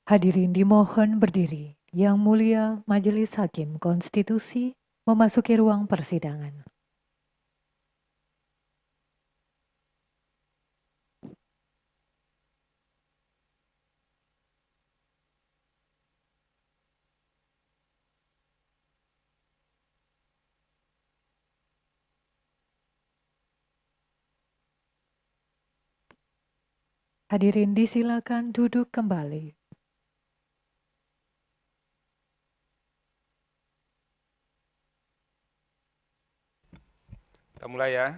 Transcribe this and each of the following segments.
Hadirin dimohon berdiri. Yang Mulia Majelis Hakim Konstitusi memasuki ruang persidangan. Hadirin disilakan duduk kembali. Kita mulai ya.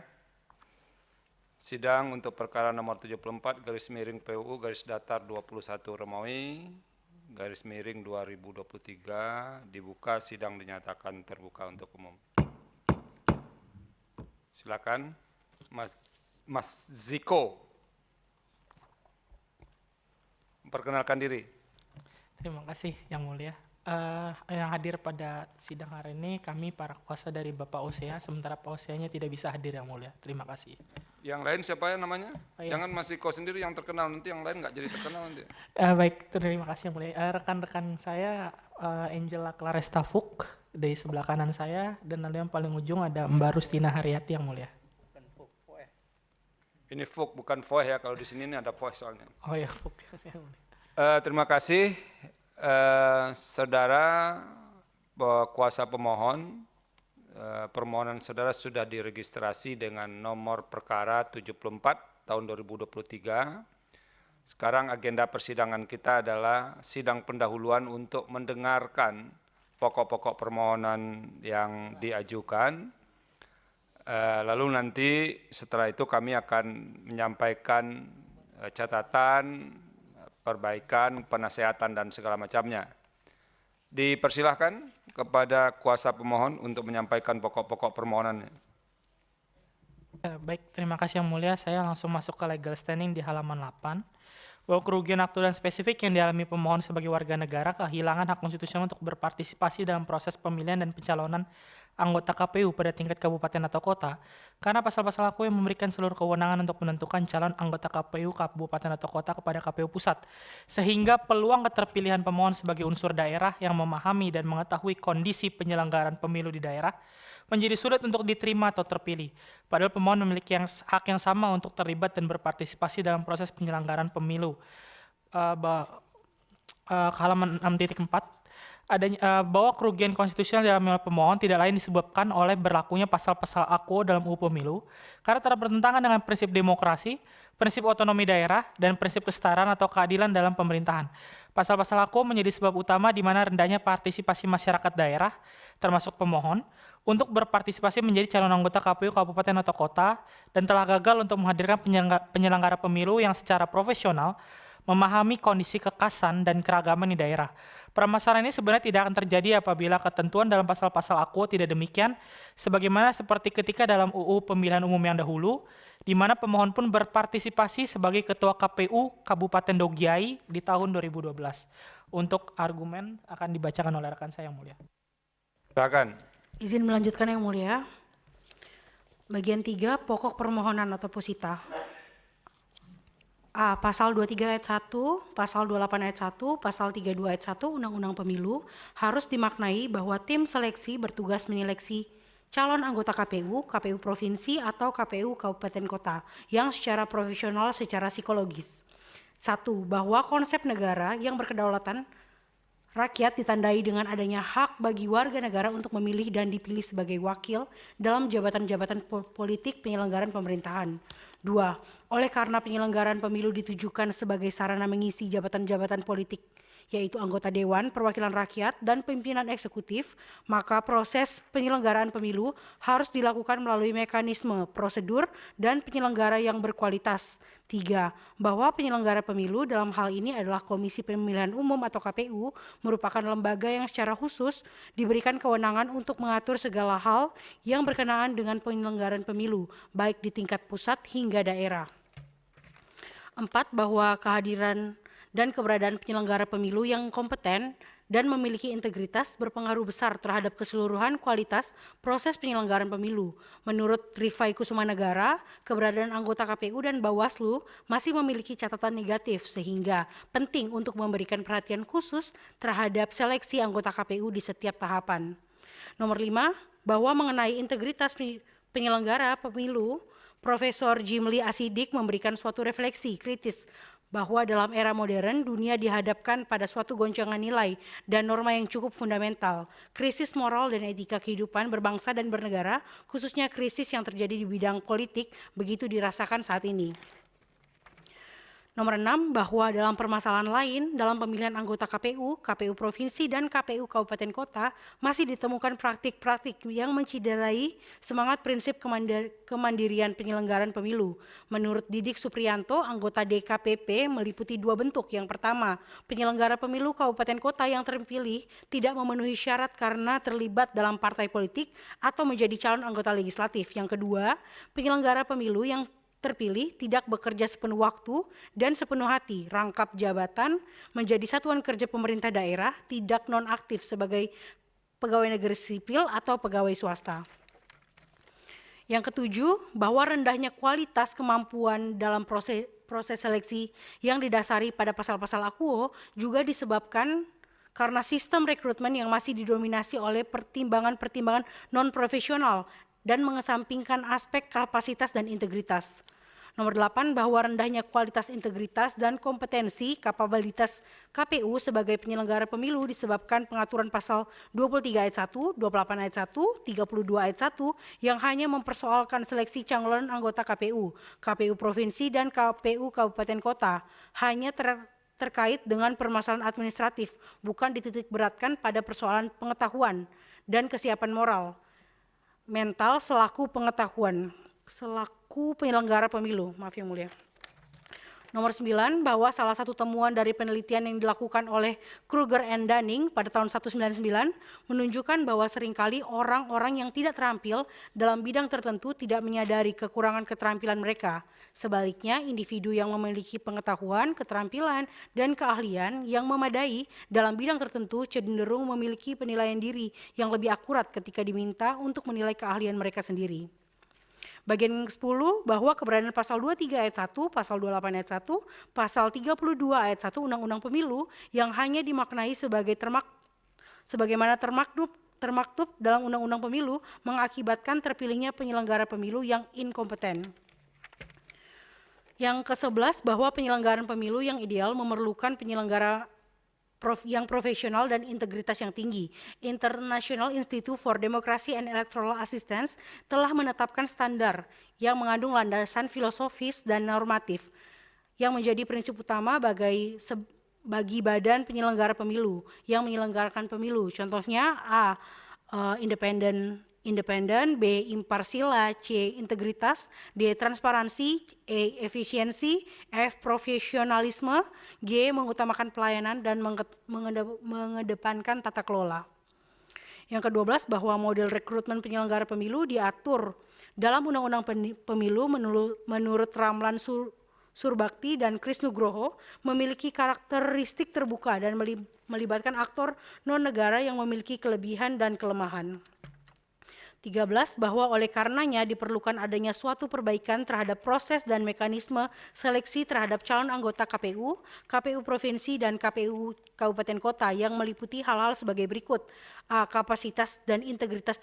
Sidang untuk perkara nomor 74 garis miring PUU garis datar 21 Romawi garis miring 2023 dibuka, sidang dinyatakan terbuka untuk umum. Silakan Mas Ziko memperkenalkan diri. Terima kasih Yang Mulia. Yang hadir pada sidang hari ini kami para kuasa dari Bapak Osea, sementara Pak Oseanya tidak bisa hadir Yang Mulia. Terima kasih. Yang lain siapa ya namanya? Iya. Jangan Mas Ziko sendiri yang terkenal, nanti yang lain nggak jadi terkenal nanti. Baik, terima kasih Yang Mulia. Rekan-rekan saya Angela Claresta Fuk dari sebelah kanan saya, dan lalu yang paling ujung ada Mbak Rustina Haryati Yang Mulia. Ini Fuk bukan Foy ya, kalau di sini ini ada Foy soalnya. Oh ya, Fuk. Terima kasih saudara kuasa pemohon. Permohonan saudara sudah diregistrasi dengan nomor perkara 74 tahun 2023. Sekarang agenda persidangan kita adalah sidang pendahuluan untuk mendengarkan pokok-pokok permohonan yang diajukan. Lalu nanti setelah itu kami akan menyampaikan catatan, perbaikan, penasehatan, dan segala macamnya. Dipersilahkan kepada kuasa pemohon untuk menyampaikan pokok-pokok permohonannya. Baik, terima kasih Yang Mulia. Saya langsung masuk ke legal standing di halaman 8. Bahwa kerugian aktual dan spesifik yang dialami pemohon sebagai warga negara kehilangan hak konstitusional untuk berpartisipasi dalam proses pemilihan dan pencalonan anggota KPU pada tingkat kabupaten atau kota, karena pasal-pasal aku yang memberikan seluruh kewenangan untuk menentukan calon anggota KPU kabupaten atau kota kepada KPU pusat, sehingga peluang keterpilihan pemohon sebagai unsur daerah yang memahami dan mengetahui kondisi penyelenggaraan pemilu di daerah menjadi sulit untuk diterima atau terpilih. Padahal pemohon memiliki hak yang sama untuk terlibat dan berpartisipasi dalam proses penyelenggaraan pemilu. Halaman 6.4, bahwa kerugian konstitusional dalam pemohon tidak lain disebabkan oleh berlakunya pasal-pasal AKUO dalam UU Pemilu, karena telah bertentangan dengan prinsip demokrasi, prinsip otonomi daerah, dan prinsip kesetaraan atau keadilan dalam pemerintahan. Pasal-pasal AKUO menjadi sebab utama di mana rendahnya partisipasi masyarakat daerah, termasuk pemohon, untuk berpartisipasi menjadi calon anggota KPU kabupaten atau kota, dan telah gagal untuk menghadirkan penyelenggara pemilu yang secara profesional memahami kondisi kekasan dan keragaman di daerah. Permasalahan ini sebenarnya tidak akan terjadi apabila ketentuan dalam pasal-pasal AKUO tidak demikian, sebagaimana seperti ketika dalam UU Pemilihan Umum yang dahulu, di mana pemohon pun berpartisipasi sebagai Ketua KPU Kabupaten Dogiai di tahun 2012. Untuk argumen akan dibacakan oleh rekan saya Yang Mulia. Silakan. Izin melanjutkan Yang Mulia. Bagian 3, pokok permohonan atau posita. A. Pasal 23 ayat 1, Pasal 28 ayat 1, Pasal 32 ayat 1 Undang-Undang Pemilu harus dimaknai bahwa tim seleksi bertugas menyeleksi calon anggota KPU, KPU Provinsi atau KPU Kabupaten Kota yang secara profesional secara psikologis. 1. Bahwa konsep negara yang berkedaulatan rakyat ditandai dengan adanya hak bagi warga negara untuk memilih dan dipilih sebagai wakil dalam jabatan-jabatan politik penyelenggaraan pemerintahan. 2. Oleh karena penyelenggaraan pemilu ditujukan sebagai sarana mengisi jabatan-jabatan politik, yaitu anggota Dewan Perwakilan Rakyat dan pimpinan eksekutif, maka proses penyelenggaraan pemilu harus dilakukan melalui mekanisme, prosedur, dan penyelenggara yang berkualitas. 3. Bahwa penyelenggara pemilu dalam hal ini adalah Komisi Pemilihan Umum atau KPU merupakan lembaga yang secara khusus diberikan kewenangan untuk mengatur segala hal yang berkenaan dengan penyelenggaraan pemilu, baik di tingkat pusat hingga daerah. 4. Bahwa kehadiran dan keberadaan penyelenggara pemilu yang kompeten dan memiliki integritas berpengaruh besar terhadap keseluruhan kualitas proses penyelenggaraan pemilu. Menurut Rifai Kusumanegara, keberadaan anggota KPU dan Bawaslu masih memiliki catatan negatif sehingga penting untuk memberikan perhatian khusus terhadap seleksi anggota KPU di setiap tahapan. Nomor 5, bahwa mengenai integritas penyelenggara pemilu, Profesor Jimli Asidik memberikan suatu refleksi kritis bahwa dalam era modern dunia dihadapkan pada suatu goncangan nilai dan norma yang cukup fundamental. Krisis moral dan etika kehidupan berbangsa dan bernegara, khususnya krisis yang terjadi di bidang politik, begitu dirasakan saat ini. Nomor 6, bahwa dalam permasalahan lain, dalam pemilihan anggota KPU, KPU Provinsi, dan KPU Kabupaten Kota, masih ditemukan praktik-praktik yang menciderai semangat prinsip kemandirian penyelenggaraan pemilu. Menurut Didik Supriyanto, anggota DKPP meliputi 2 bentuk. Yang pertama, penyelenggara pemilu Kabupaten Kota yang terpilih tidak memenuhi syarat karena terlibat dalam partai politik atau menjadi calon anggota legislatif. Yang kedua, penyelenggara pemilu yang terpilih tidak bekerja sepenuh waktu dan sepenuh hati, rangkap jabatan, menjadi satuan kerja pemerintah daerah, tidak nonaktif sebagai pegawai negeri sipil atau pegawai swasta. Yang ketujuh, bahwa rendahnya kualitas kemampuan dalam proses seleksi yang didasari pada pasal-pasal akuo juga disebabkan karena sistem rekrutmen yang masih didominasi oleh pertimbangan-pertimbangan non-profesional dan mengesampingkan aspek kapasitas dan integritas. Nomor 8, bahwa rendahnya kualitas integritas dan kompetensi kapabilitas KPU sebagai penyelenggara pemilu disebabkan pengaturan pasal 23 ayat 1, 28 ayat 1, 32 ayat 1 yang hanya mempersoalkan seleksi calon anggota KPU, KPU Provinsi dan KPU Kabupaten Kota, hanya terkait dengan permasalahan administratif, bukan dititik beratkan pada persoalan pengetahuan dan kesiapan moral mental selaku penyelenggara pemilu, maaf yang mulia. Nomor 9, bahwa salah satu temuan dari penelitian yang dilakukan oleh Kruger and Dunning pada tahun 1999 menunjukkan bahwa seringkali orang-orang yang tidak terampil dalam bidang tertentu tidak menyadari kekurangan keterampilan mereka. Sebaliknya, individu yang memiliki pengetahuan, keterampilan, dan keahlian yang memadai dalam bidang tertentu cenderung memiliki penilaian diri yang lebih akurat ketika diminta untuk menilai keahlian mereka sendiri. Bagian 10, bahwa keberadaan pasal 23 ayat 1, pasal 28 ayat 1, pasal 32 ayat 1 Undang-Undang Pemilu yang hanya dimaknai sebagaimana termaktub dalam Undang-Undang Pemilu mengakibatkan terpilihnya penyelenggara pemilu yang inkompeten. Yang ke-11, bahwa penyelenggaraan pemilu yang ideal memerlukan penyelenggara yang profesional dan integritas yang tinggi. International Institute for Democracy and Electoral Assistance telah menetapkan standar yang mengandung landasan filosofis dan normatif yang menjadi prinsip utama bagi badan penyelenggara pemilu yang menyelenggarakan pemilu. Contohnya A, independen, B, imparsial, C, integritas, D, transparansi, E, efisiensi, F, profesionalisme, G, mengutamakan pelayanan dan mengedepankan tata kelola. Yang ke-12, bahwa model rekrutmen penyelenggara pemilu diatur dalam Undang-Undang Pemilu menurut Ramlan Surbakti dan Kris Nugroho memiliki karakteristik terbuka dan melibatkan aktor non-negara yang memiliki kelebihan dan kelemahan. 13, bahwa oleh karenanya diperlukan adanya suatu perbaikan terhadap proses dan mekanisme seleksi terhadap calon anggota KPU, KPU Provinsi, dan KPU Kabupaten Kota yang meliputi hal-hal sebagai berikut. A, kapasitas dan integritas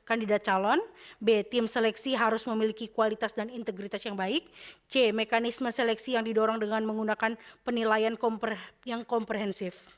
kandidat calon. B, tim seleksi harus memiliki kualitas dan integritas yang baik. C, mekanisme seleksi yang didorong dengan menggunakan penilaian yang komprehensif.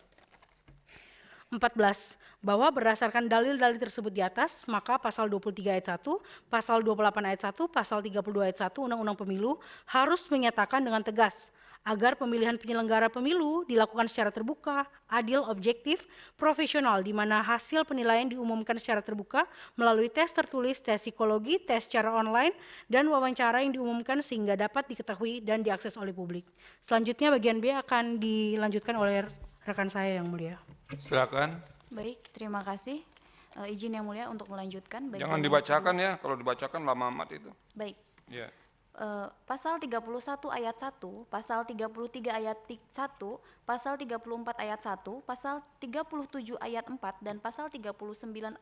14, bahwa berdasarkan dalil-dalil tersebut di atas, maka pasal 23 ayat 1, pasal 28 ayat 1, pasal 32 ayat 1 Undang-Undang Pemilu harus menyatakan dengan tegas agar pemilihan penyelenggara pemilu dilakukan secara terbuka, adil, objektif, profesional, di mana hasil penilaian diumumkan secara terbuka melalui tes tertulis, tes psikologi, tes secara online, dan wawancara yang diumumkan sehingga dapat diketahui dan diakses oleh publik. Selanjutnya bagian B akan dilanjutkan oleh rekan saya yang mulia. Silakan. Baik, terima kasih. Izin yang mulia untuk melanjutkan. Jangan dibacakan ya, kalau dibacakan lama amat itu. Baik. Ya. Pasal 31 ayat 1, pasal 33 ayat 1, pasal 34 ayat 1, pasal 37 ayat 4, dan pasal 39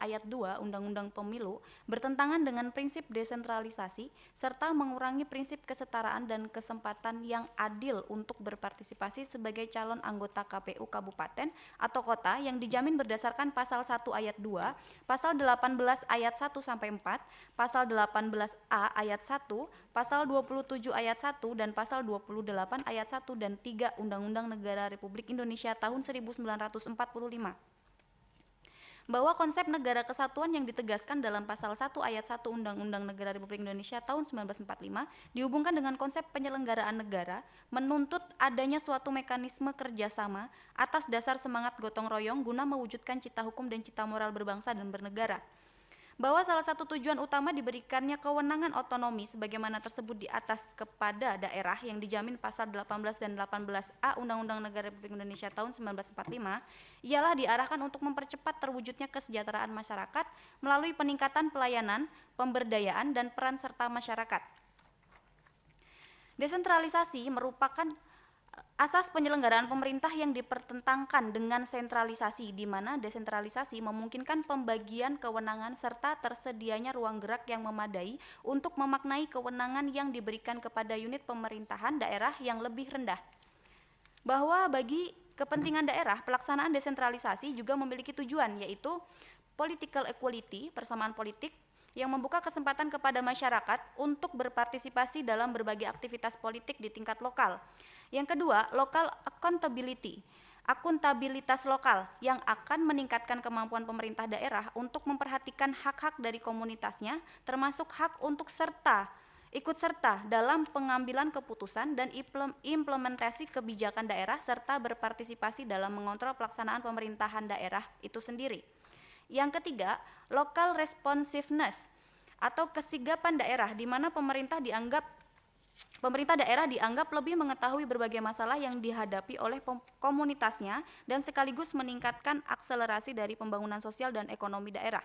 ayat 2 Undang-Undang Pemilu bertentangan dengan prinsip desentralisasi serta mengurangi prinsip kesetaraan dan kesempatan yang adil untuk berpartisipasi sebagai calon anggota KPU kabupaten atau kota yang dijamin berdasarkan pasal 1 ayat 2, pasal 18 ayat 1 sampai 4, pasal 18A ayat 1, pasal 27 ayat 1 dan pasal 28 ayat 1 dan 3 Undang-Undang Negara Republik Indonesia tahun 1945. Bahwa konsep negara kesatuan yang ditegaskan dalam pasal 1 ayat 1 Undang-Undang Negara Republik Indonesia tahun 1945 dihubungkan dengan konsep penyelenggaraan negara, menuntut adanya suatu mekanisme kerjasama atas dasar semangat gotong royong guna mewujudkan cita hukum dan cita moral berbangsa dan bernegara. Bahwa salah satu tujuan utama diberikannya kewenangan otonomi sebagaimana tersebut di atas kepada daerah yang dijamin pasal 18 dan 18A Undang-Undang Negara Republik Indonesia tahun 1945 ialah diarahkan untuk mempercepat terwujudnya kesejahteraan masyarakat melalui peningkatan pelayanan, pemberdayaan, dan peran serta masyarakat. Desentralisasi merupakan asas penyelenggaraan pemerintah yang dipertentangkan dengan sentralisasi, di mana desentralisasi memungkinkan pembagian kewenangan serta tersedianya ruang gerak yang memadai untuk memaknai kewenangan yang diberikan kepada unit pemerintahan daerah yang lebih rendah. Bahwa bagi kepentingan daerah, pelaksanaan desentralisasi juga memiliki tujuan, yaitu political equality, persamaan politik, yang membuka kesempatan kepada masyarakat untuk berpartisipasi dalam berbagai aktivitas politik di tingkat lokal. Yang kedua, local accountability, akuntabilitas lokal yang akan meningkatkan kemampuan pemerintah daerah untuk memperhatikan hak-hak dari komunitasnya, termasuk hak untuk ikut serta dalam pengambilan keputusan dan implementasi kebijakan daerah serta berpartisipasi dalam mengontrol pelaksanaan pemerintahan daerah itu sendiri. Yang ketiga, local responsiveness atau kesigapan daerah, di mana pemerintah daerah dianggap lebih mengetahui berbagai masalah yang dihadapi oleh komunitasnya dan sekaligus meningkatkan akselerasi dari pembangunan sosial dan ekonomi daerah.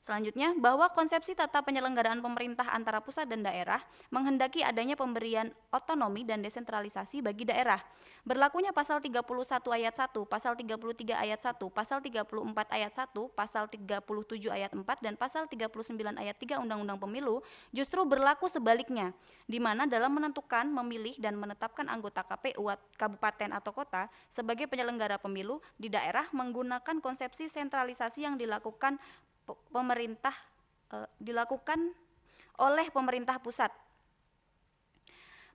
Selanjutnya, bahwa konsepsi tata penyelenggaraan pemerintah antara pusat dan daerah menghendaki adanya pemberian otonomi dan desentralisasi bagi daerah. Berlakunya pasal 31 ayat 1, pasal 33 ayat 1, pasal 34 ayat 1, pasal 37 ayat 4, dan pasal 39 ayat 3 Undang-Undang Pemilu justru berlaku sebaliknya, di mana dalam menentukan, memilih, dan menetapkan anggota KPU kabupaten atau kota sebagai penyelenggara pemilu di daerah menggunakan konsepsi sentralisasi yang dilakukan oleh pemerintah pusat.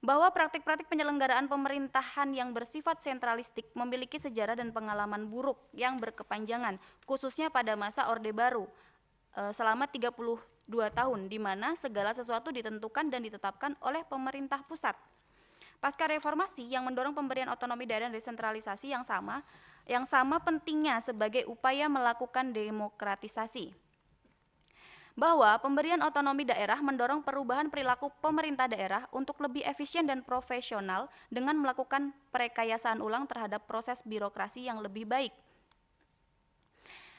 Bahwa praktik-praktik penyelenggaraan pemerintahan yang bersifat sentralistik memiliki sejarah dan pengalaman buruk yang berkepanjangan, khususnya pada masa Orde Baru selama 32 tahun, di mana segala sesuatu ditentukan dan ditetapkan oleh pemerintah pusat. Pasca reformasi yang mendorong pemberian otonomi daerah dan desentralisasi yang sama pentingnya sebagai upaya melakukan demokratisasi. Bahwa pemberian otonomi daerah mendorong perubahan perilaku pemerintah daerah untuk lebih efisien dan profesional dengan melakukan perekayasaan ulang terhadap proses birokrasi yang lebih baik.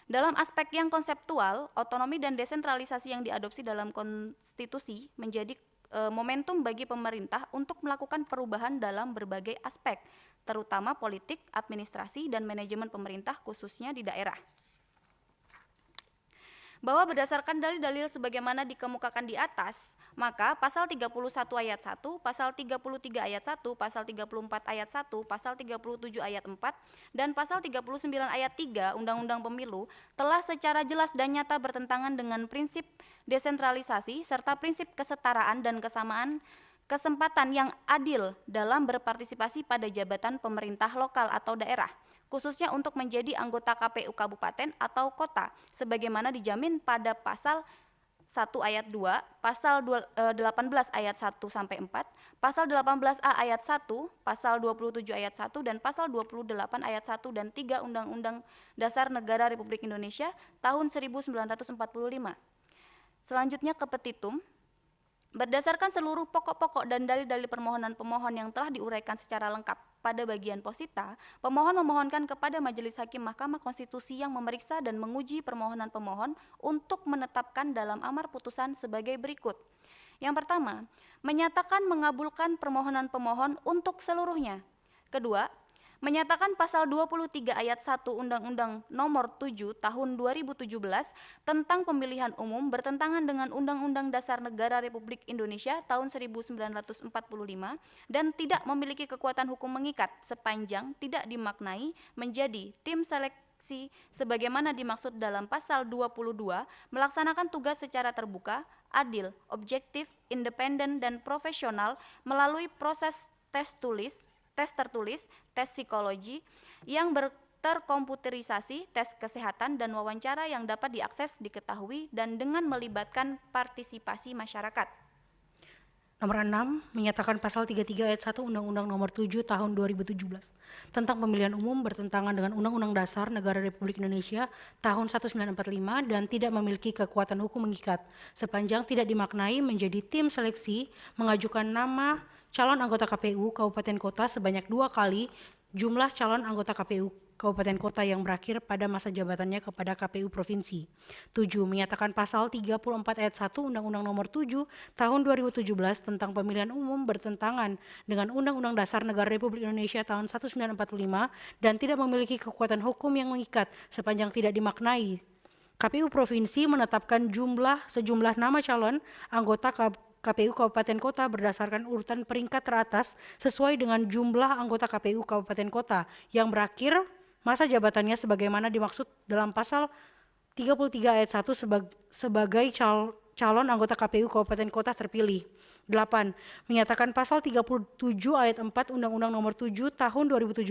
Dalam aspek yang konseptual, otonomi dan desentralisasi yang diadopsi dalam konstitusi menjadi momentum bagi pemerintah untuk melakukan perubahan dalam berbagai aspek, terutama politik, administrasi, dan manajemen pemerintah khususnya di daerah. Bahwa berdasarkan dalil-dalil sebagaimana dikemukakan di atas, maka pasal 31 ayat 1, pasal 33 ayat 1, pasal 34 ayat 1, pasal 37 ayat 4, dan pasal 39 ayat 3 Undang-Undang Pemilu telah secara jelas dan nyata bertentangan dengan prinsip desentralisasi serta prinsip kesetaraan dan kesamaan kesempatan yang adil dalam berpartisipasi pada jabatan pemerintah lokal atau daerah, khususnya untuk menjadi anggota KPU kabupaten atau kota, sebagaimana dijamin pada pasal 1 ayat 2, pasal 18 ayat 1 sampai 4, pasal 18A ayat 1, pasal 27 ayat 1, dan pasal 28 ayat 1 dan 3 Undang-Undang Dasar Negara Republik Indonesia tahun 1945. Selanjutnya ke petitum. Berdasarkan seluruh pokok-pokok dan dalil-dalil permohonan pemohon yang telah diuraikan secara lengkap pada bagian posita, pemohon memohonkan kepada Majelis Hakim Mahkamah Konstitusi yang memeriksa dan menguji permohonan pemohon untuk menetapkan dalam amar putusan sebagai berikut. Yang pertama, menyatakan mengabulkan permohonan pemohon untuk seluruhnya. Kedua, menyatakan pasal 23 ayat 1 Undang-Undang Nomor 7 Tahun 2017 tentang pemilihan umum bertentangan dengan Undang-Undang Dasar Negara Republik Indonesia tahun 1945 dan tidak memiliki kekuatan hukum mengikat sepanjang tidak dimaknai menjadi tim seleksi sebagaimana dimaksud dalam pasal 22 melaksanakan tugas secara terbuka, adil, objektif, independen, dan profesional melalui proses tes tertulis, tes psikologi yang terkomputerisasi, tes kesehatan, dan wawancara yang dapat diakses, diketahui, dan dengan melibatkan partisipasi masyarakat. Nomor 6, menyatakan pasal 33 ayat 1 Undang-Undang Nomor 7 Tahun 2017 tentang pemilihan umum bertentangan dengan Undang-Undang Dasar Negara Republik Indonesia tahun 1945 dan tidak memiliki kekuatan hukum mengikat sepanjang tidak dimaknai menjadi tim seleksi mengajukan nama calon anggota KPU Kabupaten Kota sebanyak 2 kali jumlah calon anggota KPU Kabupaten Kota yang berakhir pada masa jabatannya kepada KPU Provinsi. 7. Menyatakan pasal 34 ayat 1 Undang-Undang Nomor 7 Tahun 2017 tentang pemilihan umum bertentangan dengan Undang-Undang Dasar Negara Republik Indonesia tahun 1945 dan tidak memiliki kekuatan hukum yang mengikat sepanjang tidak dimaknai. KPU Provinsi menetapkan sejumlah nama calon anggota KPU Kabupaten Kota berdasarkan urutan peringkat teratas sesuai dengan jumlah anggota KPU Kabupaten Kota yang berakhir masa jabatannya sebagaimana dimaksud dalam pasal 33 ayat 1 sebagai calon anggota KPU Kabupaten Kota terpilih. 8. Menyatakan pasal 37 ayat 4 Undang-Undang Nomor 7 Tahun 2017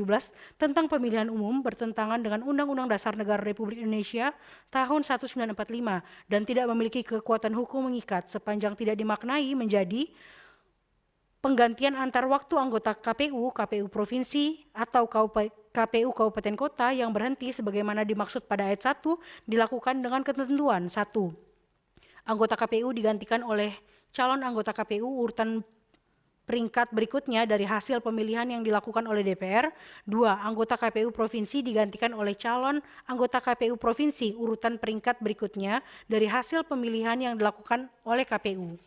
tentang pemilihan umum bertentangan dengan Undang-Undang Dasar Negara Republik Indonesia tahun 1945 dan tidak memiliki kekuatan hukum mengikat sepanjang tidak dimaknai menjadi penggantian antar waktu anggota KPU Provinsi atau KPU Kabupaten Kota yang berhenti sebagaimana dimaksud pada ayat 1 dilakukan dengan ketentuan 1. Anggota KPU digantikan oleh calon anggota KPU urutan peringkat berikutnya dari hasil pemilihan yang dilakukan oleh DPR. 2. Anggota KPU Provinsi digantikan oleh calon anggota KPU Provinsi urutan peringkat berikutnya dari hasil pemilihan yang dilakukan oleh KPU.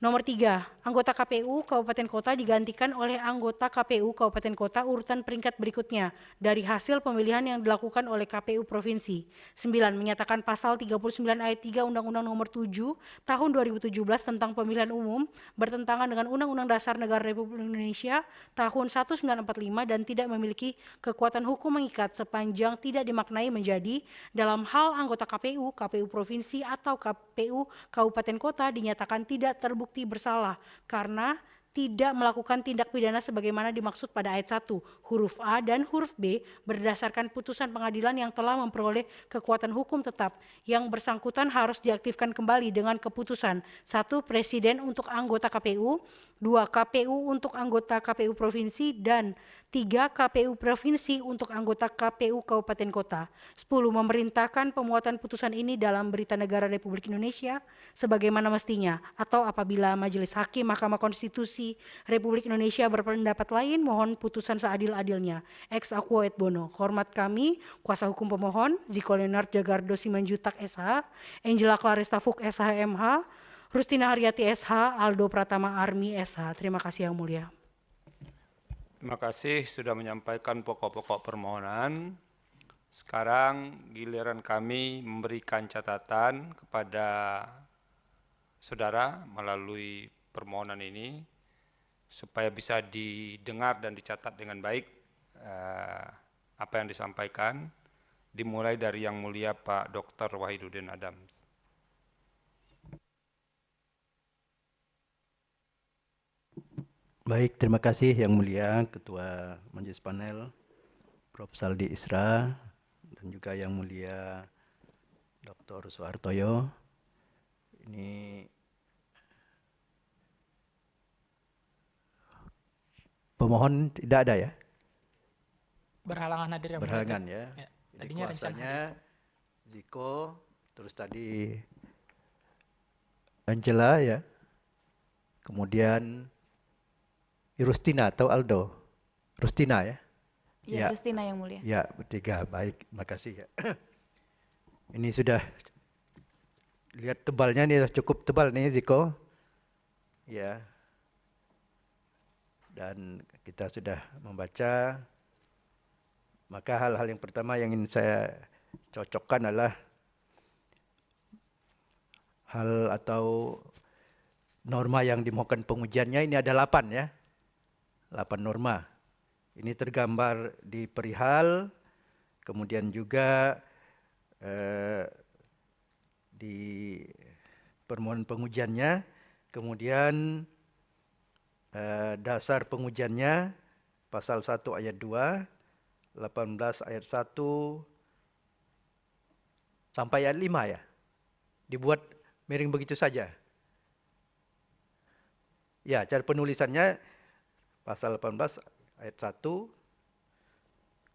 Nomor 3, anggota KPU Kabupaten Kota digantikan oleh anggota KPU Kabupaten Kota urutan peringkat berikutnya dari hasil pemilihan yang dilakukan oleh KPU Provinsi. 9, menyatakan pasal 39 ayat 3 Undang-Undang Nomor 7 Tahun 2017 tentang pemilihan umum bertentangan dengan Undang-Undang Dasar Negara Republik Indonesia tahun 1945 dan tidak memiliki kekuatan hukum mengikat sepanjang tidak dimaknai menjadi dalam hal anggota KPU Provinsi atau KPU Kabupaten Kota dinyatakan tidak terbukti bersalah karena tidak melakukan tindak pidana sebagaimana dimaksud pada ayat 1, huruf A dan huruf B berdasarkan putusan pengadilan yang telah memperoleh kekuatan hukum tetap. Yang bersangkutan harus diaktifkan kembali dengan keputusan 1. Presiden untuk anggota KPU, 2. KPU untuk anggota KPU Provinsi, dan 3. KPU Provinsi untuk anggota KPU Kabupaten Kota. 10. Memerintahkan pemuatan putusan ini dalam Berita Negara Republik Indonesia sebagaimana mestinya, atau apabila Majelis Hakim Mahkamah Konstitusi Republik Indonesia berpendapat lain, mohon putusan seadil-adilnya. Ex aequo et bono. Hormat kami, kuasa hukum pemohon, Ziko Leonard Jagardo Simanjutak SH, Angela Claresta Fuk SH MH, Rustina Haryati SH, Aldo Pratama Army SH. Terima kasih Yang Mulia. Terima kasih sudah menyampaikan pokok-pokok permohonan. Sekarang giliran kami memberikan catatan kepada saudara melalui permohonan ini supaya bisa didengar dan dicatat dengan baik apa yang disampaikan, dimulai dari Yang Mulia Pak Dr. Wahidudin Adams. Baik, terima kasih Yang Mulia Ketua Majelis Panel Prof. Saldi Isra dan juga Yang Mulia Dr. Soehartoyo. Ini pemohon tidak ada ya? Berhalangan hadir ya. Berhalangan ya. Ya, Jadi tadinya kuasanya Ziko, terus tadi Angela ya. Kemudian Rustina atau Aldo? Rustina ya? Ya, Rustina Yang Mulia. Ya, bertiga. Baik, makasih ya. Ini sudah lihat tebalnya nih, cukup tebal nih Ziko. ya. Dan kita sudah membaca, maka hal-hal yang pertama yang ingin saya cocokkan adalah hal atau norma yang dimohonkan pengujiannya. Ini ada 8 ya, 8 norma. Ini tergambar di perihal, kemudian juga di permohonan pengujiannya, kemudian dasar pengujiannya, pasal 1 ayat 2, 18 ayat 1, sampai ayat 5 ya. Dibuat miring begitu saja. Ya, cara penulisannya pasal 18 ayat 1,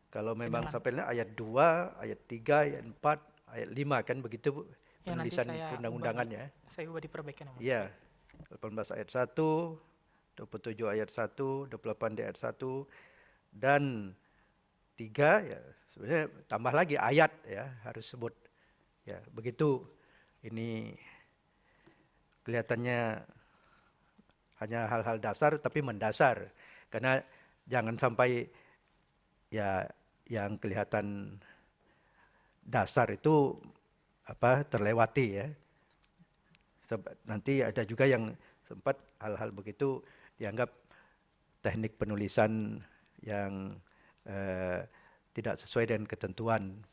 kalau memang sampai ayat 2, ayat 3, ayat 4, ayat 5 kan begitu Ya, nanti penulisan saya undang-undangannya. Saya ubah di perbaikan. Iya, 18 ayat 1, 27 ayat 1, 28 di ayat 1, dan 3 ya sebenarnya tambah lagi ayat ya, harus sebut. Ya, begitu. Ini kelihatannya hanya hal-hal dasar tapi mendasar. Karena jangan sampai ya yang kelihatan dasar itu terlewati ya. Nanti ada juga yang sempat hal-hal begitu dianggap teknik penulisan yang tidak sesuai dengan ketentuan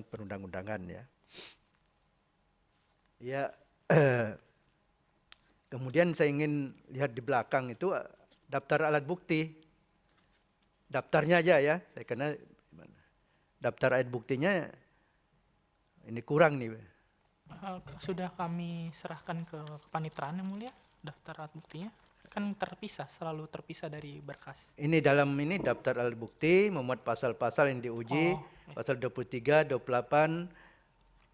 perundang-undangan ya. Ya, kemudian saya ingin lihat di belakang itu daftar alat bukti. Daftarnya aja ya, karena daftar alat buktinya ini kurang nih. Sudah kami serahkan ke kepanitraan yang mulia, daftar alat buktinya. Kan terpisah, selalu terpisah dari berkas. Ini dalam ini daftar alat bukti memuat pasal-pasal yang diuji, pasal 23, 28,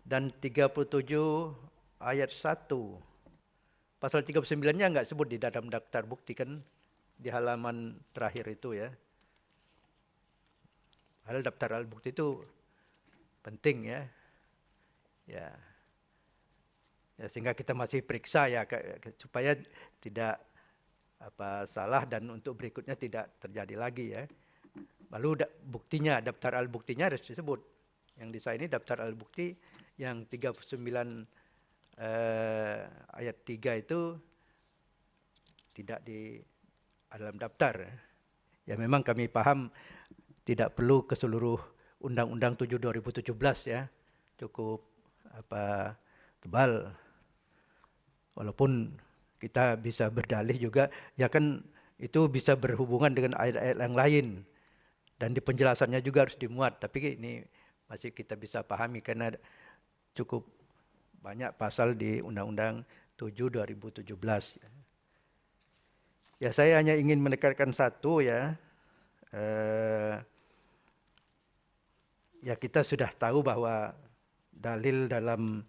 dan 37 ayat 1. Pasal 39-nya enggak sebut di dalam daftar bukti kan, di halaman terakhir itu ya. Padahal daftar alat bukti itu penting ya. Ya, sehingga kita masih periksa ya supaya tidak salah dan untuk berikutnya tidak terjadi lagi ya. Lalu buktinya, daftar alat buktinya harus disebut. Yang di saya ini daftar alat bukti yang 39 ayat 3 itu tidak di dalam daftar. Ya memang kami paham tidak perlu ke seluruh Undang-Undang 7 2017 ya. Cukup tebal. Walaupun kita bisa berdalih juga, ya kan itu bisa berhubungan dengan ayat-ayat yang lain. Dan di penjelasannya juga harus dimuat. Tapi ini masih kita bisa pahami karena cukup banyak pasal di Undang-Undang 7 2017. Ya saya hanya ingin menekankan satu ya. Ya kita sudah tahu bahwa dalil dalam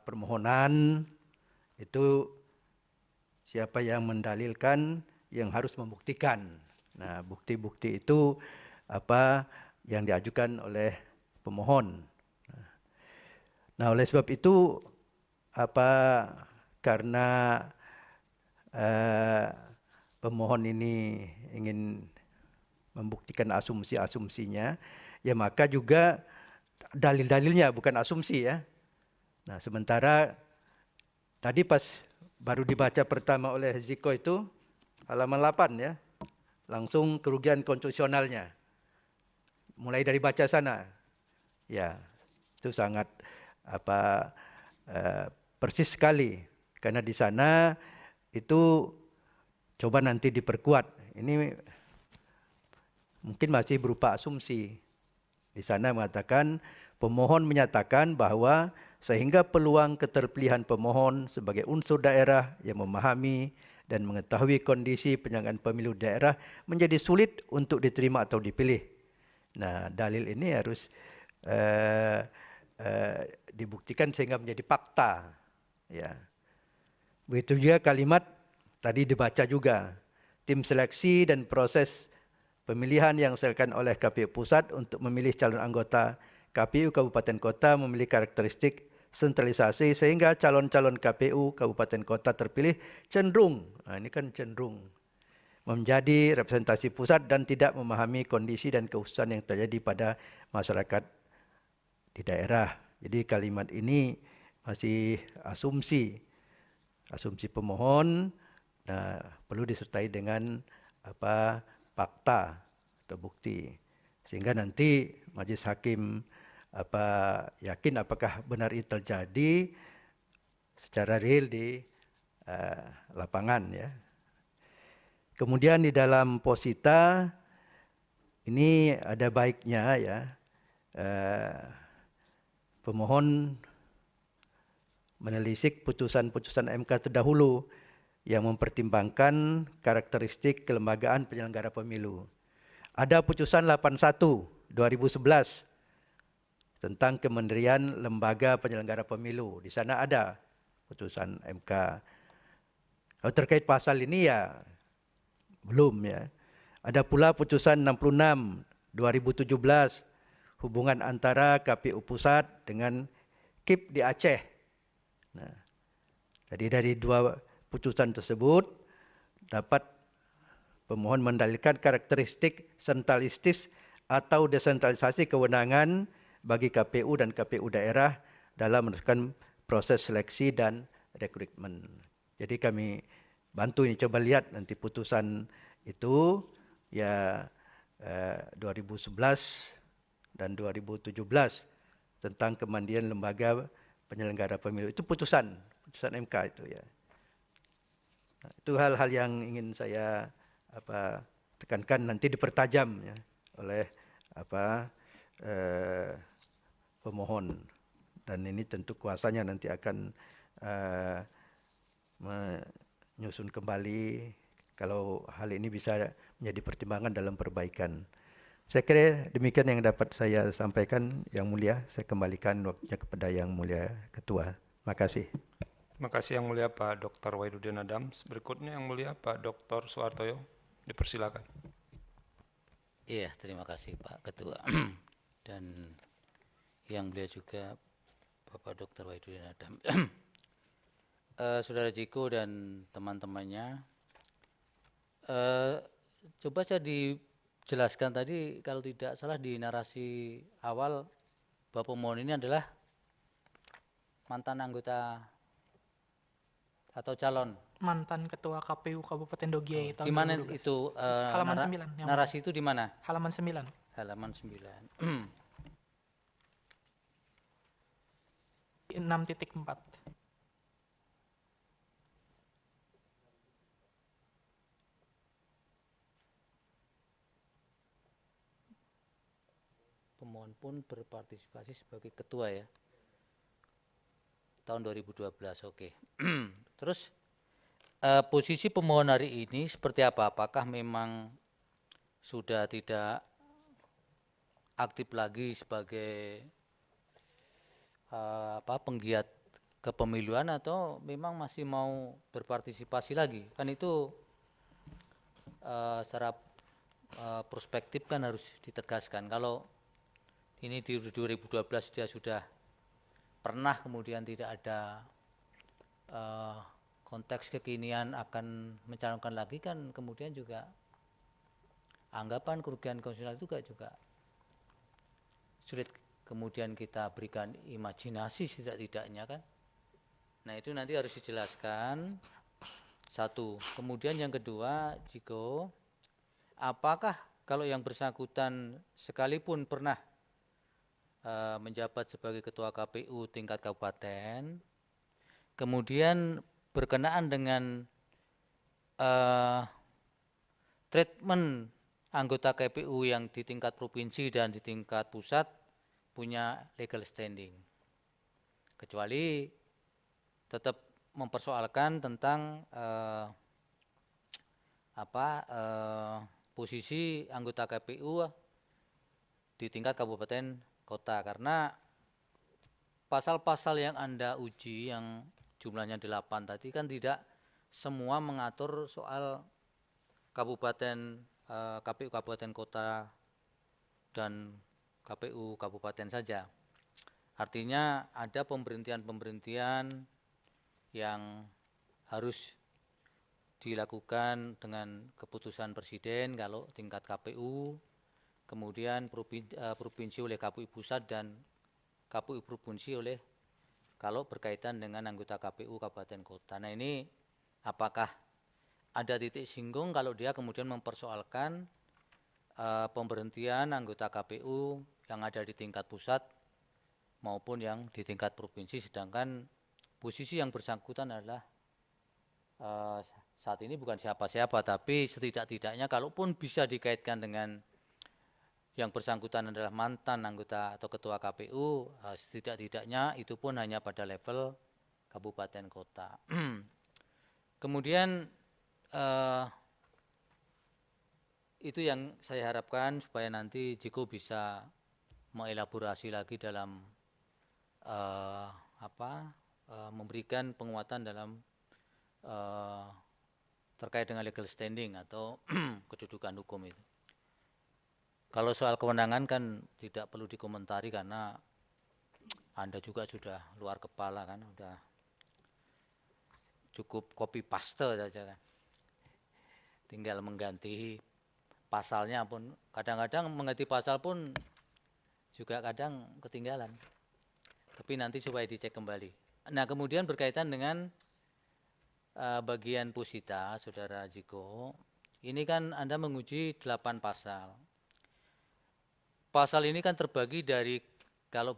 permohonan itu siapa yang mendalilkan yang harus membuktikan. Nah, bukti-bukti itu yang diajukan oleh pemohon. Nah, oleh sebab itu karena pemohon ini ingin membuktikan asumsi-asumsinya, ya maka juga dalil-dalilnya bukan asumsi ya. Nah, sementara tadi pas baru dibaca pertama oleh Ziko itu halaman 8 ya. Langsung kerugian konstitusionalnya. Mulai dari baca sana. Ya, itu sangat persis sekali karena di sana itu coba nanti diperkuat. Ini mungkin masih berupa asumsi. Di sana mengatakan pemohon menyatakan bahwa sehingga peluang keterpilihan pemohon sebagai unsur daerah yang memahami dan mengetahui kondisi penyelenggaraan pemilu daerah menjadi sulit untuk diterima atau dipilih. Nah, dalil ini harus dibuktikan sehingga menjadi fakta. Ya. Begitu juga kalimat tadi dibaca juga. Tim seleksi dan proses pemilihan yang diselenggarakan oleh KPU Pusat untuk memilih calon anggota KPU Kabupaten Kota memiliki karakteristik sentralisasi sehingga calon-calon KPU kabupaten kota terpilih cenderung, ini kan cenderung menjadi representasi pusat dan tidak memahami kondisi dan kekhususan yang terjadi pada masyarakat di daerah. Jadi kalimat ini masih asumsi pemohon, nah, perlu disertai dengan fakta atau bukti, sehingga nanti majelis hakim yakin apakah benar itu terjadi secara real di lapangan ya. Kemudian di dalam posita ini ada baiknya ya, pemohon menelisik putusan-putusan MK terdahulu yang mempertimbangkan karakteristik kelembagaan penyelenggara pemilu. Ada putusan 81 2011 tentang Kementerian Lembaga Penyelenggara Pemilu. Di sana ada putusan MK. Kalau terkait pasal ini ya belum ya. Ada pula putusan 66 2017 hubungan antara KPU Pusat dengan KIP di Aceh. Nah, jadi dari dua putusan tersebut dapat pemohon mendalilkan karakteristik sentralistis atau desentralisasi kewenangan bagi KPU dan KPU daerah dalam meneruskan proses seleksi dan rekrutmen. Jadi kami bantu ini, coba lihat nanti putusan itu ya 2011 dan 2017 tentang kemandirian lembaga penyelenggara pemilu. Itu putusan MK itu ya. Nah, itu hal-hal yang ingin saya tekankan, nanti dipertajam ya oleh pemohon, dan ini tentu kuasanya nanti akan menyusun kembali kalau hal ini bisa menjadi pertimbangan dalam perbaikan. Saya kira demikian yang dapat saya sampaikan, Yang Mulia. Saya kembalikan waktunya kepada Yang Mulia Ketua. Terima kasih. Terima kasih Yang Mulia Pak Dr. Wahidudin Adams. Berikutnya Yang Mulia Pak Dr. Soehartoyo. Dipersilakan. Iya, terima kasih Pak Ketua. Dan Yang Mulia juga Bapak Dr. Wahidudin Adams. Saudara Jiko dan teman-temannya, coba saya dijelaskan tadi, kalau tidak salah di narasi awal, bahwa pemohon ini adalah mantan anggota atau calon Mantan Ketua KPU Kabupaten Dogiai tahun gimana 2012. itu Halaman 9. narasi itu di mana? Halaman 9. Halaman 9. 6.4. Pemohon pun berpartisipasi sebagai ketua ya. Tahun 2012, oke. Terus posisi pemohon hari ini seperti apa? Apakah memang sudah tidak aktif lagi sebagai penggiat kepemiluan, atau memang masih mau berpartisipasi lagi? Kan itu secara prospektif kan harus ditegaskan. Kalau ini di 2012 dia sudah pernah, kemudian tidak ada konteks kekinian akan mencalonkan lagi, kan kemudian juga anggapan kerugian konstitusional juga sulit kemudian kita berikan imajinasi setidak-tidaknya kan. Nah itu nanti harus dijelaskan satu. Kemudian yang kedua, Jiko, apakah kalau yang bersangkutan sekalipun pernah menjabat sebagai ketua KPU tingkat kabupaten, kemudian berkenaan dengan treatment anggota KPU yang di tingkat provinsi dan di tingkat pusat punya legal standing, kecuali tetap mempersoalkan tentang posisi anggota KPU di tingkat kabupaten kota, karena pasal-pasal yang Anda uji yang jumlahnya 8 tadi kan tidak semua mengatur soal kabupaten, KPU kabupaten kota dan KPU kabupaten saja. Artinya ada pemberhentian-pemberhentian yang harus dilakukan dengan keputusan Presiden kalau tingkat KPU, kemudian provinsi oleh KPU pusat dan KPU provinsi oleh kalau berkaitan dengan anggota KPU kabupaten kota. Nah ini apakah ada titik singgung kalau dia kemudian mempersoalkan pemberhentian anggota KPU yang ada di tingkat pusat maupun yang di tingkat provinsi, sedangkan posisi yang bersangkutan adalah saat ini bukan siapa-siapa, tapi setidak-tidaknya kalaupun bisa dikaitkan dengan yang bersangkutan adalah mantan anggota atau ketua KPU, setidak-tidaknya itu pun hanya pada level kabupaten kota. Kemudian itu yang saya harapkan supaya nanti Jiko bisa mengelaborasi lagi dalam memberikan penguatan dalam terkait dengan legal standing atau kedudukan hukum itu. Kalau soal kewenangan kan tidak perlu dikomentari karena Anda juga sudah luar kepala kan, sudah cukup copy paste saja kan. Tinggal mengganti pasalnya pun, kadang-kadang mengganti pasal pun juga kadang ketinggalan. Tapi nanti supaya dicek kembali. Nah kemudian berkaitan dengan bagian Pusita, Saudara Jiko, ini kan Anda menguji 8 pasal. Pasal ini kan terbagi dari, kalau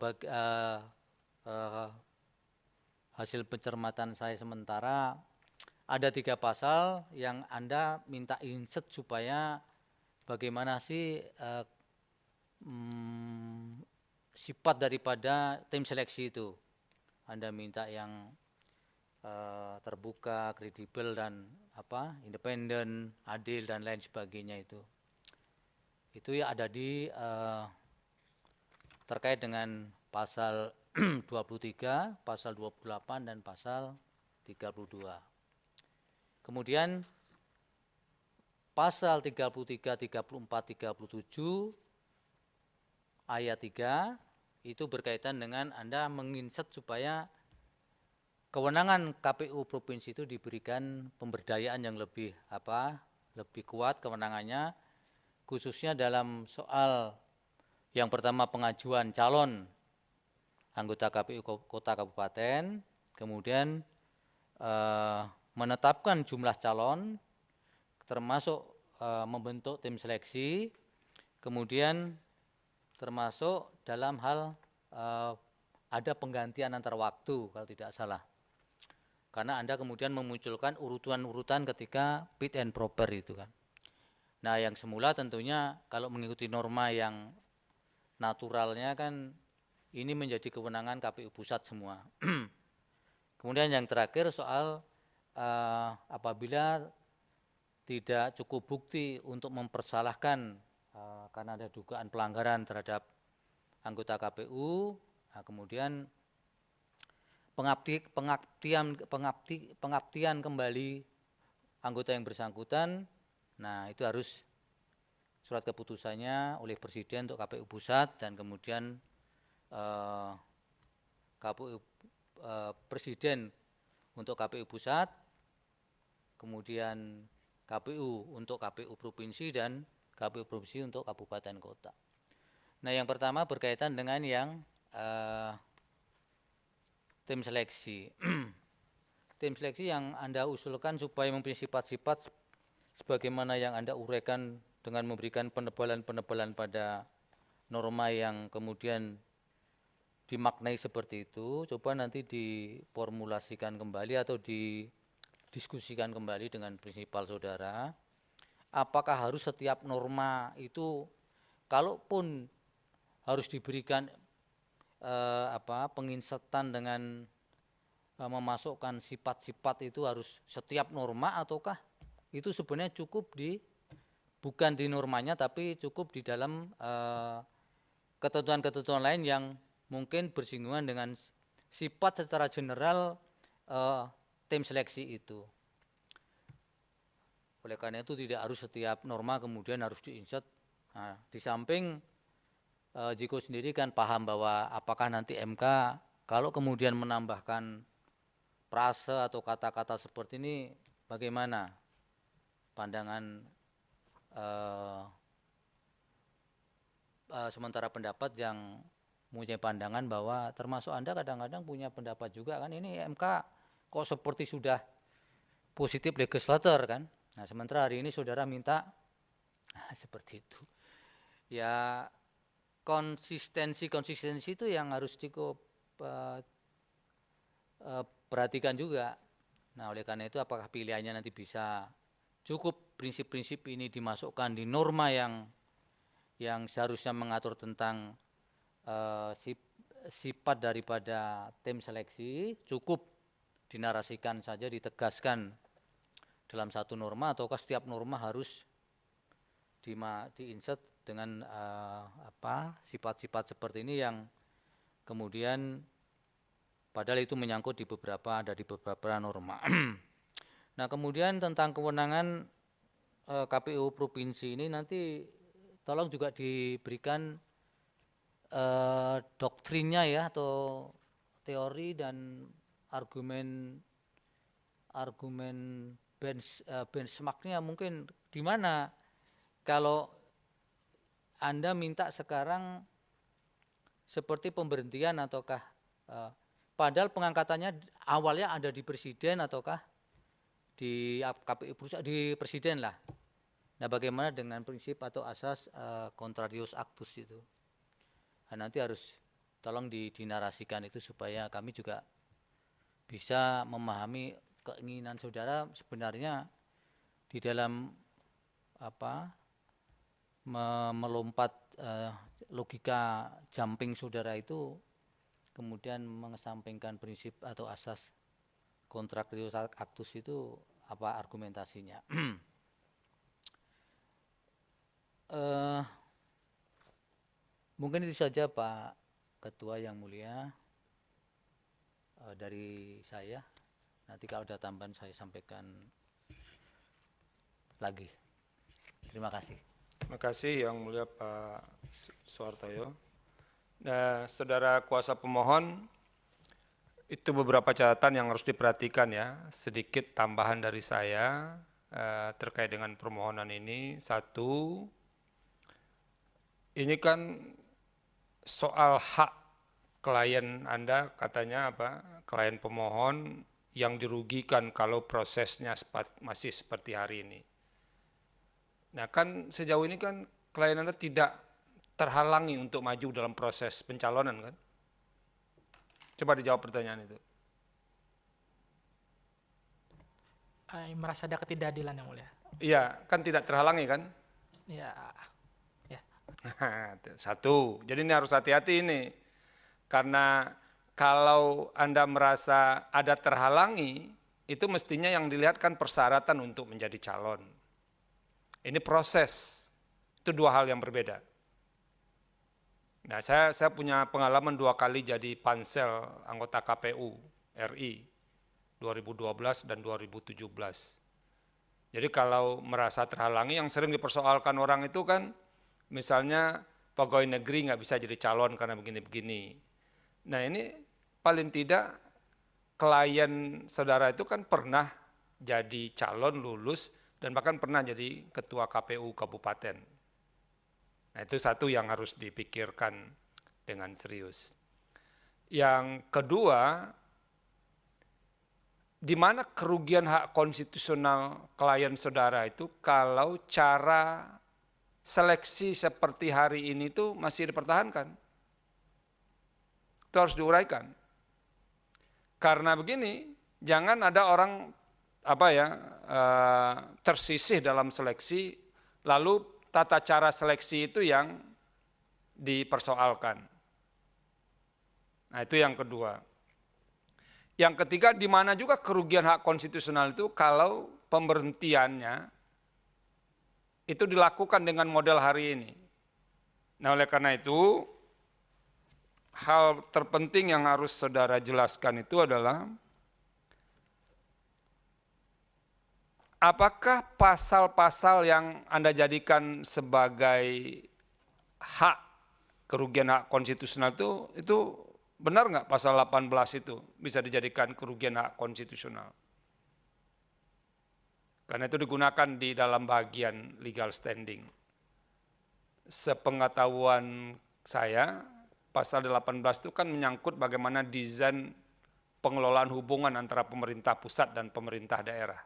hasil pencermatan saya sementara, ada 3 pasal yang Anda minta insert supaya bagaimana sih sifat daripada tim seleksi itu. Anda minta yang terbuka, kredibel dan independen, adil dan lain sebagainya itu. Itu ya ada di terkait dengan pasal 23, pasal 28 dan pasal 32. Kemudian pasal 33, 34, 37 ayat 3 itu berkaitan dengan Anda menginsert supaya kewenangan KPU provinsi itu diberikan pemberdayaan yang lebih kuat kewenangannya, khususnya dalam soal yang pertama pengajuan calon anggota KPU kota kabupaten, kemudian menetapkan jumlah calon, termasuk membentuk tim seleksi, kemudian termasuk dalam hal ada penggantian antar waktu kalau tidak salah. Karena Anda kemudian memunculkan urutan-urutan ketika fit and proper itu kan. Nah yang semula tentunya kalau mengikuti norma yang naturalnya kan ini menjadi kewenangan KPU pusat semua. Kemudian yang terakhir soal apabila tidak cukup bukti untuk mempersalahkan karena ada dugaan pelanggaran terhadap anggota KPU, nah kemudian pengabdian kembali anggota yang bersangkutan. Nah itu harus surat keputusannya oleh Presiden untuk KPU pusat dan kemudian KPU Presiden untuk KPU pusat, kemudian KPU untuk KPU provinsi dan KPU provinsi untuk kabupaten kota. Nah yang pertama berkaitan dengan yang tim seleksi. Tim seleksi yang Anda usulkan supaya mempunyai sifat-sifat sebagaimana yang Anda uraikan dengan memberikan penebalan-penebalan pada norma yang kemudian dimaknai seperti itu, coba nanti diformulasikan kembali atau didiskusikan kembali dengan prinsipal saudara. Apakah harus setiap norma itu, kalaupun harus diberikan penginsertan dengan memasukkan sifat-sifat itu harus setiap norma, ataukah itu sebenarnya cukup bukan di normanya tapi cukup di dalam ketentuan-ketentuan lain yang mungkin bersinggungan dengan sifat secara general tim seleksi itu. Oleh karena itu tidak harus setiap norma kemudian harus diinsert. Nah, di samping Jiko sendiri kan paham bahwa apakah nanti MK kalau kemudian menambahkan frase atau kata-kata seperti ini, bagaimana pandangan sementara pendapat yang mempunyai pandangan bahwa termasuk Anda kadang-kadang punya pendapat juga kan, ini MK kok seperti sudah positif legislator kan. Nah sementara hari ini saudara minta seperti itu. Ya konsistensi itu yang harus cukup perhatikan juga. Nah oleh karena itu apakah pilihannya nanti bisa cukup prinsip-prinsip ini dimasukkan di norma yang seharusnya mengatur tentang sifat daripada tim seleksi, cukup dinarasikan saja, ditegaskan dalam satu norma, ataukah setiap norma harus diinsert dengan sifat-sifat seperti ini yang kemudian padahal itu menyangkut di beberapa norma. Nah kemudian tentang kewenangan KPU provinsi ini nanti tolong juga diberikan doktrinnya ya, atau teori dan argumen benchmarknya mungkin di mana. Kalau Anda minta sekarang seperti pemberhentian ataukah padahal pengangkatannya awalnya ada di presiden ataukah di KPU pusat, di presiden lah. Nah bagaimana dengan prinsip atau asas contrarius actus itu? Nah, nanti harus tolong dinarasikan itu supaya kami juga bisa memahami keinginan saudara sebenarnya di dalam melompat logika jumping saudara itu kemudian mengesampingkan prinsip atau asas contrarius actus itu apa argumentasinya. Mungkin itu saja Pak Ketua yang mulia dari saya. Nanti kalau ada tambahan saya sampaikan lagi. Terima kasih. Terima kasih yang mulia Pak Suhartoyo. Nah, saudara kuasa pemohon, itu beberapa catatan yang harus diperhatikan ya. Sedikit tambahan dari saya terkait dengan permohonan ini. Satu, ini kan soal hak klien Anda, katanya klien pemohon yang dirugikan kalau prosesnya masih seperti hari ini. Nah kan sejauh ini kan klien Anda tidak terhalangi untuk maju dalam proses pencalonan kan? Coba dijawab pertanyaan itu. Merasa ada ketidakadilan yang mulia. Iya, kan tidak terhalangi kan? Ya. Satu, jadi ini harus hati-hati ini. Karena kalau Anda merasa ada terhalangi, itu mestinya yang dilihat kan persyaratan untuk menjadi calon. Ini proses, itu dua hal yang berbeda. Nah, saya punya pengalaman 2 kali jadi pansel anggota KPU RI 2012 dan 2017. Jadi kalau merasa terhalangi, yang sering dipersoalkan orang itu kan misalnya pegawai negeri nggak bisa jadi calon karena begini-begini. Nah ini paling tidak klien saudara itu kan pernah jadi calon, lulus, dan bahkan pernah jadi ketua KPU kabupaten. Nah itu satu yang harus dipikirkan dengan serius. Yang kedua, di mana kerugian hak konstitusional klien saudara itu kalau cara seleksi seperti hari ini tuh masih dipertahankan. Itu harus diuraikan. Karena begini, jangan ada orang tersisih dalam seleksi, lalu tata cara seleksi itu yang dipersoalkan. Nah itu yang kedua. Yang ketiga, di mana juga kerugian hak konstitusional itu kalau pemberhentiannya itu dilakukan dengan model hari ini. Nah oleh karena itu, hal terpenting yang harus saudara jelaskan itu adalah apakah pasal-pasal yang Anda jadikan sebagai hak kerugian hak konstitusional itu benar nggak pasal 18 itu bisa dijadikan kerugian hak konstitusional? Karena itu digunakan di dalam bagian legal standing. Sepengetahuan saya, pasal 18 itu kan menyangkut bagaimana desain pengelolaan hubungan antara pemerintah pusat dan pemerintah daerah.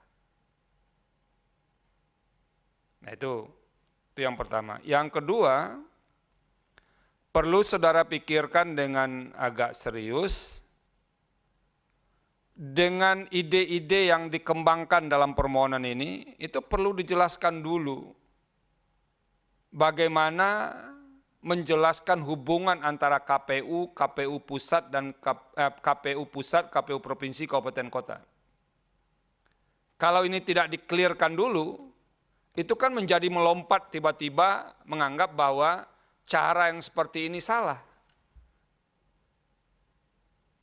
Nah itu yang pertama. Yang kedua, perlu saudara pikirkan dengan agak serius dengan ide-ide yang dikembangkan dalam permohonan ini, itu perlu dijelaskan dulu bagaimana menjelaskan hubungan antara KPU, KPU pusat dan KPU provinsi, kabupaten kota. Kalau ini tidak di-clearkan dulu, itu kan menjadi melompat tiba-tiba menganggap bahwa cara yang seperti ini salah.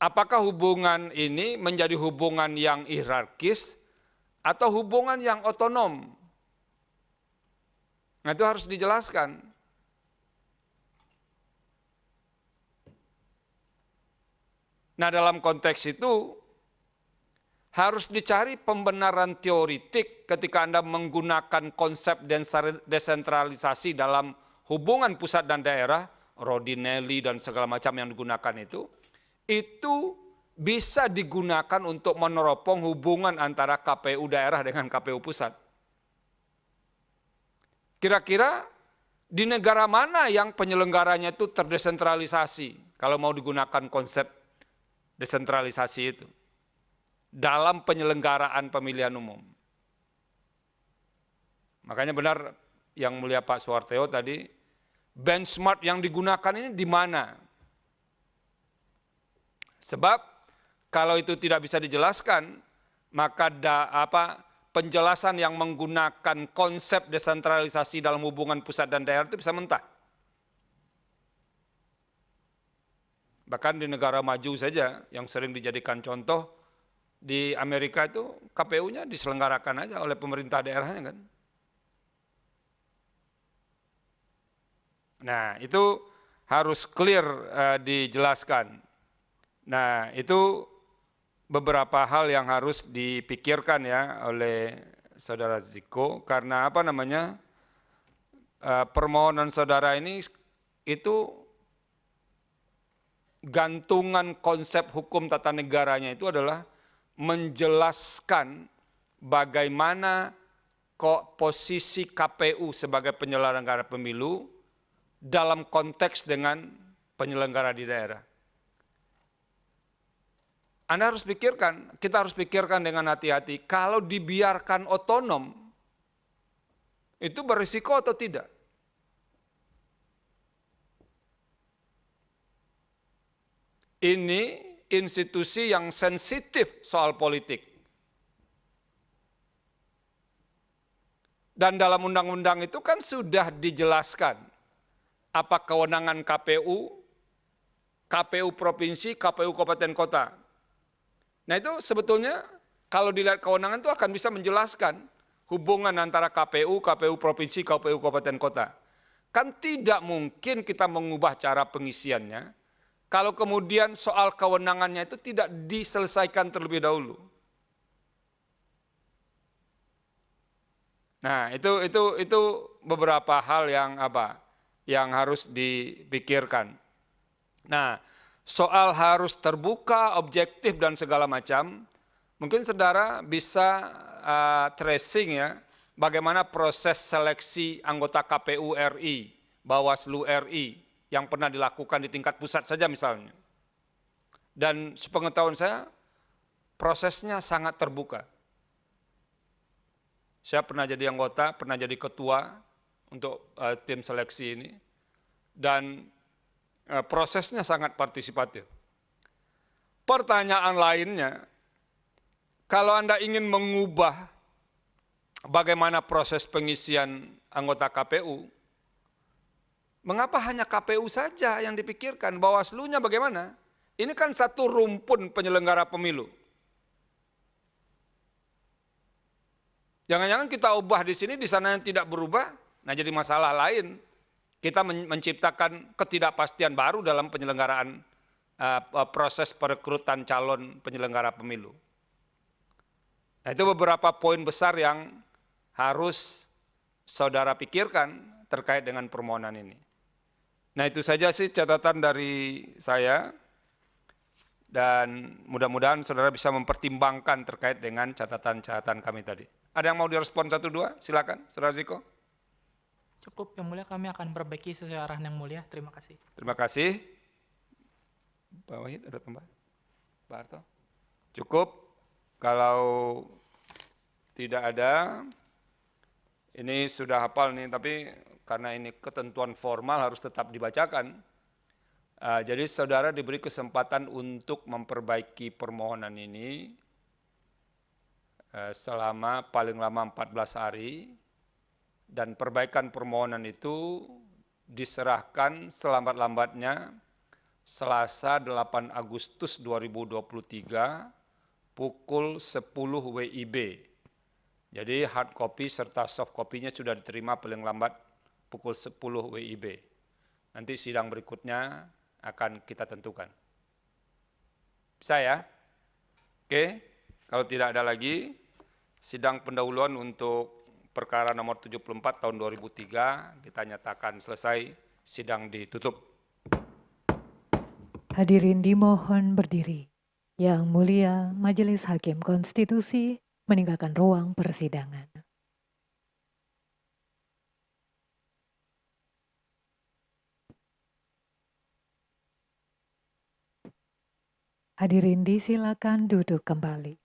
Apakah hubungan ini menjadi hubungan yang hierarkis atau hubungan yang otonom? Nah itu harus dijelaskan. Nah dalam konteks itu harus dicari pembenaran teoritik ketika Anda menggunakan konsep desentralisasi dalam hubungan pusat dan daerah, Rodinelli dan segala macam yang digunakan itu bisa digunakan untuk meneropong hubungan antara KPU daerah dengan KPU pusat. Kira-kira di negara mana yang penyelenggaranya itu terdesentralisasi kalau mau digunakan konsep desentralisasi itu dalam penyelenggaraan pemilihan umum? Makanya benar yang mulia Pak Suharteo tadi, benchmark yang digunakan ini di mana? Sebab kalau itu tidak bisa dijelaskan, maka penjelasan yang menggunakan konsep desentralisasi dalam hubungan pusat dan daerah itu bisa mentah. Bahkan di negara maju saja yang sering dijadikan contoh, di Amerika itu KPU-nya diselenggarakan aja oleh pemerintah daerahnya kan. Nah itu harus clear dijelaskan. Nah itu beberapa hal yang harus dipikirkan ya oleh saudara Ziko, karena permohonan saudara ini itu gantungan konsep hukum tata negaranya itu adalah menjelaskan bagaimana posisi KPU sebagai penyelenggara pemilu dalam konteks dengan penyelenggara di daerah. Anda harus pikirkan, kita harus pikirkan dengan hati-hati, kalau dibiarkan otonom, itu berisiko atau tidak? Ini institusi yang sensitif soal politik. Dan dalam undang-undang itu kan sudah dijelaskan apa kewenangan KPU, KPU provinsi, KPU kabupaten kota. Nah itu sebetulnya kalau dilihat kewenangan itu akan bisa menjelaskan hubungan antara KPU, KPU provinsi, KPU kabupaten kota. Kan tidak mungkin kita mengubah cara pengisiannya kalau kemudian soal kewenangannya itu tidak diselesaikan terlebih dahulu. Nah itu beberapa hal yang harus dipikirkan. Nah soal harus terbuka, objektif dan segala macam, mungkin saudara bisa tracing ya, bagaimana proses seleksi anggota KPU RI, Bawaslu RI, yang pernah dilakukan di tingkat pusat saja misalnya. Dan sepengetahuan saya, prosesnya sangat terbuka. Saya pernah jadi anggota, pernah jadi ketua untuk tim seleksi ini, dan prosesnya sangat partisipatif. Pertanyaan lainnya, kalau Anda ingin mengubah bagaimana proses pengisian anggota KPU, mengapa hanya KPU saja yang dipikirkan? Bawaslu-nya bagaimana? Ini kan satu rumpun penyelenggara pemilu. Jangan-jangan kita ubah di sini, di sana yang tidak berubah, nah jadi masalah lain. kita menciptakan ketidakpastian baru dalam penyelenggaraan proses perekrutan calon penyelenggara pemilu. Nah, itu beberapa poin besar yang harus saudara pikirkan terkait dengan permohonan ini. Nah, itu saja sih catatan dari saya, dan mudah-mudahan saudara bisa mempertimbangkan terkait dengan catatan-catatan kami tadi. Ada yang mau direspon 1-2? Silakan, Saudara Ziko. Cukup, Yang Mulia, kami akan perbaiki sesuai arahan Yang Mulia. Terima kasih. Terima kasih. Pak Wahid, ada tambah? Pak Harto? Cukup. Kalau tidak ada, ini sudah hafal nih, tapi karena ini ketentuan formal harus tetap dibacakan. Jadi saudara diberi kesempatan untuk memperbaiki permohonan ini selama paling lama 14 hari, dan perbaikan permohonan itu diserahkan selambat-lambatnya Selasa 8 Agustus 2023 pukul 10 WIB. Jadi hard copy serta soft copy-nya sudah diterima paling lambat pukul 10 WIB. Nanti sidang berikutnya akan kita tentukan. Bisa ya? Oke, kalau tidak ada lagi, sidang pendahuluan untuk perkara nomor 74 tahun 2003 kita nyatakan selesai, sidang ditutup. Hadirin dimohon berdiri. Yang Mulia Majelis Hakim Konstitusi meninggalkan ruang persidangan. Hadirin disilakan duduk kembali.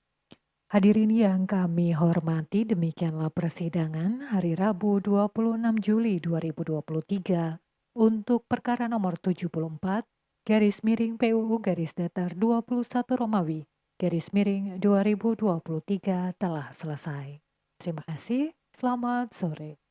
Hadirin yang kami hormati, demikianlah persidangan hari Rabu 26 Juli 2023 untuk perkara nomor 74 garis miring PUU garis datar 21 Romawi garis miring 2023 telah selesai. Terima kasih, selamat sore.